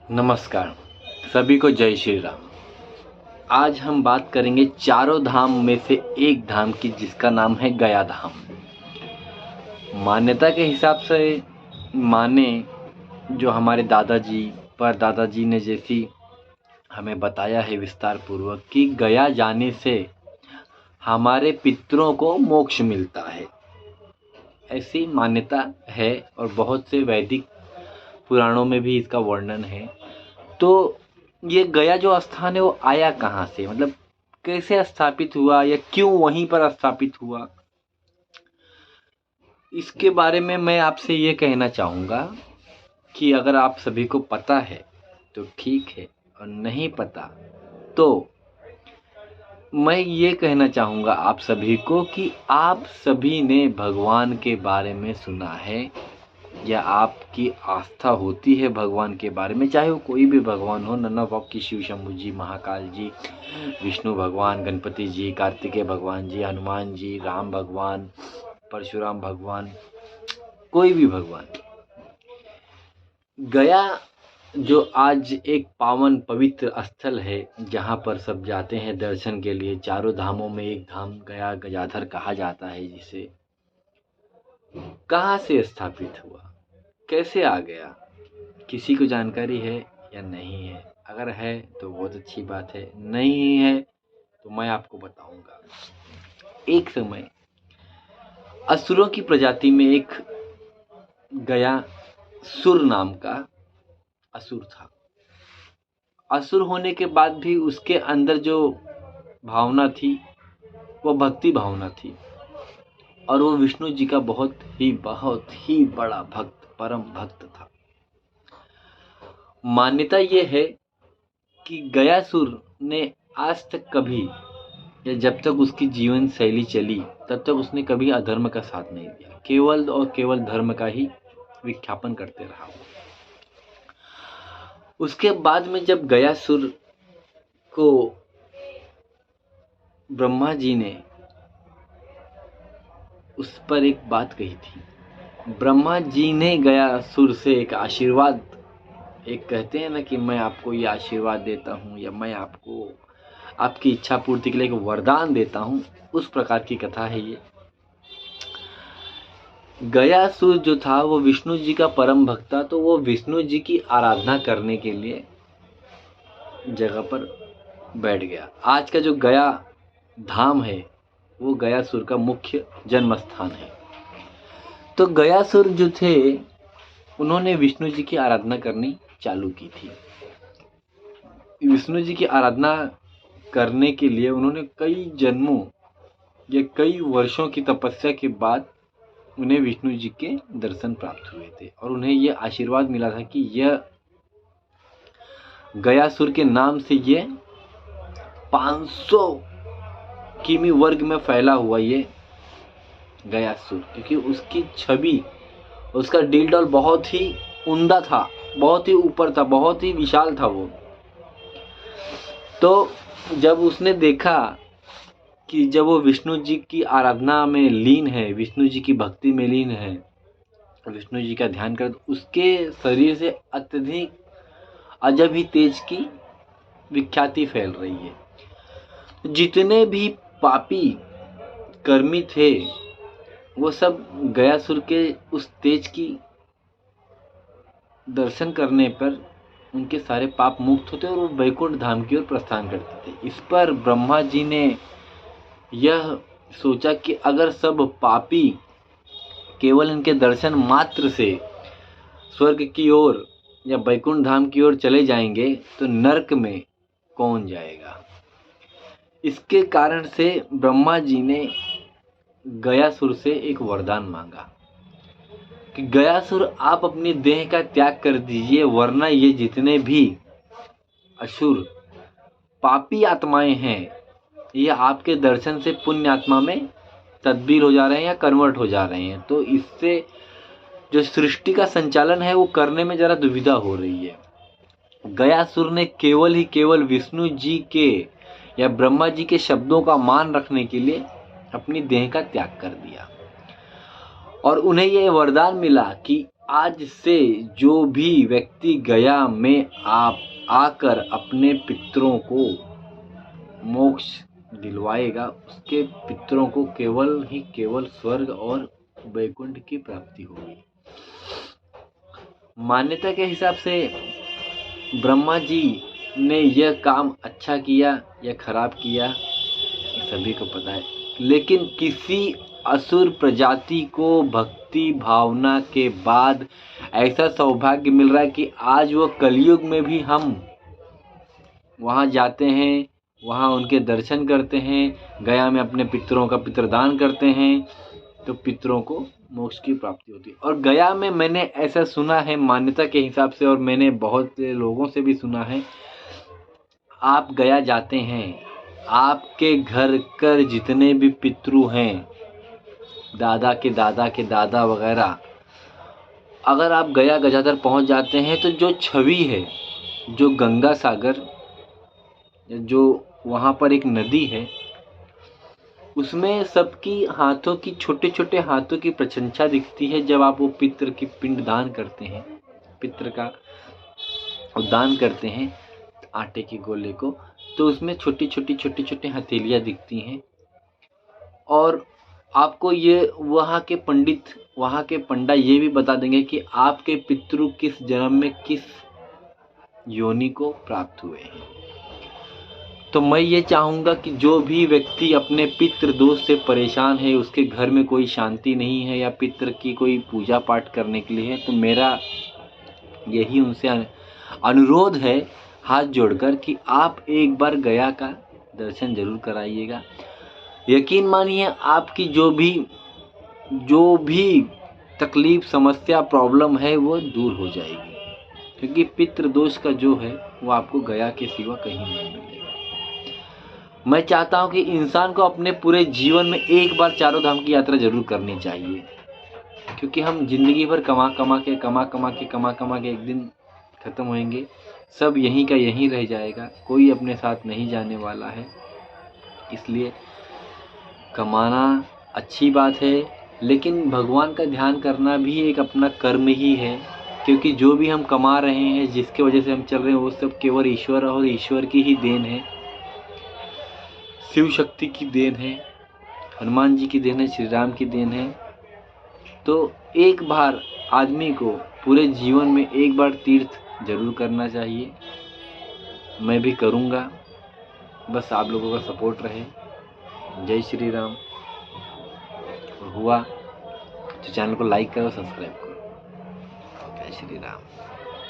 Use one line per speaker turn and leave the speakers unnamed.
नमस्कार, सभी को जय श्री राम। आज हम बात करेंगे चारों धाम में से एक धाम की, जिसका नाम है गया धाम। मान्यता के हिसाब से माने जो हमारे दादाजी परदादाजी ने जैसी हमें बताया है विस्तार पूर्वक कि गया जाने से हमारे पितरों को मोक्ष मिलता है, ऐसी मान्यता है। और बहुत से वैदिक पुराणों में भी इसका वर्णन है। तो ये गया जो स्थान है वो आया कहाँ से, मतलब कैसे स्थापित हुआ या क्यों वहीं पर स्थापित हुआ, इसके बारे में मैं आपसे ये कहना चाहूँगा कि अगर आप सभी को पता है तो ठीक है, और नहीं पता तो मैं ये कहना चाहूँगा आप सभी को कि आप सभी ने भगवान के बारे में सुना है या आपकी आस्था होती है भगवान के बारे में, चाहे वो कोई भी भगवान हो, नन ऑफ आपकी शिव शंभू जी, महाकाल जी, विष्णु भगवान, गणपति जी, कार्तिकेय भगवान जी, हनुमान जी, राम भगवान, परशुराम भगवान, कोई भी भगवान। गया जो आज एक पावन पवित्र स्थल है जहाँ पर सब जाते हैं दर्शन के लिए, चारों धामों में एक धाम गया गजाधर कहा जाता है जिसे, कहाँ से स्थापित हुआ, कैसे आ गया, किसी को जानकारी है या नहीं है? अगर है तो बहुत अच्छी बात है, नहीं है तो मैं आपको बताऊंगा। एक समय असुरों की प्रजाति में एक गया सुर नाम का असुर था। असुर होने के बाद भी उसके अंदर जो भावना थी वो भक्ति भावना थी, और वो विष्णु जी का बहुत ही बड़ा भक्त, परम भक्त था। मान्यता ये है कि गयासुर ने आज तक कभी, या जब तक उसकी जीवन शैली चली तब तक उसने कभी अधर्म का साथ नहीं दिया, केवल और केवल धर्म का ही विख्यापन करते रहा। उसके बाद में जब गयासुर को ब्रह्मा जी ने उस पर एक बात कही थी, ब्रह्मा जी ने गयासुर से एक आशीर्वाद, एक कहते हैं ना कि मैं आपको ये आशीर्वाद देता हूँ या मैं आपको आपकी इच्छा पूर्ति के लिए एक वरदान देता हूँ, उस प्रकार की कथा है ये। गयासुर जो था वो विष्णु जी का परम भक्त था, तो वो विष्णु जी की आराधना करने के लिए जगह पर बैठ गया। आज का जो गया धाम है वो गयासुर का मुख्य जन्म स्थान है। तो गयासुर जो थे उन्होंने विष्णु जी की आराधना करनी चालू की थी। विष्णु जी की आराधना करने के लिए उन्होंने कई जन्मों या कई वर्षों की तपस्या के बाद उन्हें विष्णु जी के दर्शन प्राप्त हुए थे, और उन्हें यह आशीर्वाद मिला था कि यह गयासुर के नाम से ये 500 किमी वर्ग में फैला हुआ ये गयासुर, क्योंकि उसकी छवि, उसका डील बहुत ही उम्दा था, बहुत ही ऊपर था, बहुत ही विशाल था वो। तो जब उसने देखा कि जब वो विष्णु जी की आराधना में लीन है, विष्णु जी की भक्ति में लीन है, विष्णु जी का ध्यान कर, उसके शरीर से अत्यधिक अजब ही तेज की विख्याति फैल रही है। जितने भी पापी कर्मी थे वो सब गयासुर के उस तेज की दर्शन करने पर उनके सारे पाप मुक्त होते और वो वैकुंठ धाम की ओर प्रस्थान करते थे। इस पर ब्रह्मा जी ने यह सोचा कि अगर सब पापी केवल इनके दर्शन मात्र से स्वर्ग की ओर या वैकुंठ धाम की ओर चले जाएंगे तो नरक में कौन जाएगा। इसके कारण से ब्रह्मा जी ने गयासुर से एक वरदान मांगा कि गयासुर आप अपनी देह का त्याग कर दीजिए, वरना ये जितने भी असुर पापी आत्माएं हैं ये आपके दर्शन से पुण्य आत्मा में तब्दील हो जा रहे हैं या कन्वर्ट हो जा रहे हैं। तो इससे जो सृष्टि का संचालन है वो करने में जरा दुविधा हो रही है। गयासुर ने केवल विष्णु जी के या ब्रह्मा जी के शब्दों का मान रखने के लिए अपनी देह का त्याग कर दिया, और उन्हें यह वरदान मिला कि आज से जो भी व्यक्ति गया में आप आकर अपने पितरों को मोक्ष दिलवाएगा, उसके पितरों को केवल ही केवल स्वर्ग और वैकुंठ की प्राप्ति होगी। मान्यता के हिसाब से ब्रह्मा जी ने यह काम अच्छा किया या खराब किया सभी को पता है, लेकिन किसी असुर प्रजाति को भक्ति भावना के बाद ऐसा सौभाग्य मिल रहा है कि आज वो कलयुग में भी हम वहाँ जाते हैं, वहाँ उनके दर्शन करते हैं, गया में अपने पितरों का पितरदान करते हैं, तो पितरों को मोक्ष की प्राप्ति होती है। और गया में मैंने ऐसा सुना है मान्यता के हिसाब से, और मैंने बहुत लोगों से भी सुना है, आप गया जाते हैं, आपके घर कर जितने भी पितरु हैं, दादा के दादा वगैरह, अगर आप गया गजाधर पहुंच जाते हैं तो जो छवि है, जो गंगा सागर, जो वहाँ पर एक नदी है, उसमें सबकी हाथों की छोटे छोटे हाथों की प्रशंसा दिखती है। जब आप वो पितृ की पिंड दान करते हैं, पितृ का दान करते हैं आटे के गोले को, तो उसमें छोटी छोटी हथेलियाँ दिखती हैं। और आपको ये वहाँ के पंडित, वहाँ के पंडा ये भी बता देंगे कि आपके पितृ किस जन्म में किस योनि को प्राप्त हुए हैं। तो मैं ये चाहूँगा कि जो भी व्यक्ति अपने पितृ दोष से परेशान है, उसके घर में कोई शांति नहीं है या पितृ की कोई पूजा पाठ करने के लिए है, तो मेरा यही उनसे अनुरोध है हाथ जोड़कर कि आप एक बार गया का दर्शन जरूर कराइएगा। यकीन मानिए आपकी जो भी तकलीफ समस्या प्रॉब्लम है वो दूर हो जाएगी, क्योंकि पितृ दोष का जो है वो आपको गया के सिवा कहीं नहीं मिलेगा। मैं चाहता हूँ कि इंसान को अपने पूरे जीवन में एक बार चारों धाम की यात्रा जरूर करनी चाहिए, क्योंकि हम जिंदगी भर कमा कमा के एक दिन खत्म होएंगे, सब यहीं का यहीं रह जाएगा, कोई अपने साथ नहीं जाने वाला है। इसलिए कमाना अच्छी बात है, लेकिन भगवान का ध्यान करना भी एक अपना कर्म ही है, क्योंकि जो भी हम कमा रहे हैं, जिसके वजह से हम चल रहे हैं, वो सब केवल ईश्वर और ईश्वर की ही देन है, शिव शक्ति की देन है, हनुमान जी की देन है, श्री राम की देन है। तो एक बार आदमी को पूरे जीवन में एक बार तीर्थ जरूर करना चाहिए। मैं भी करूँगा, बस आप लोगों का सपोर्ट रहे। जय श्री राम। हुआ तो चैनल को लाइक करो, सब्सक्राइब करो। जय श्री राम।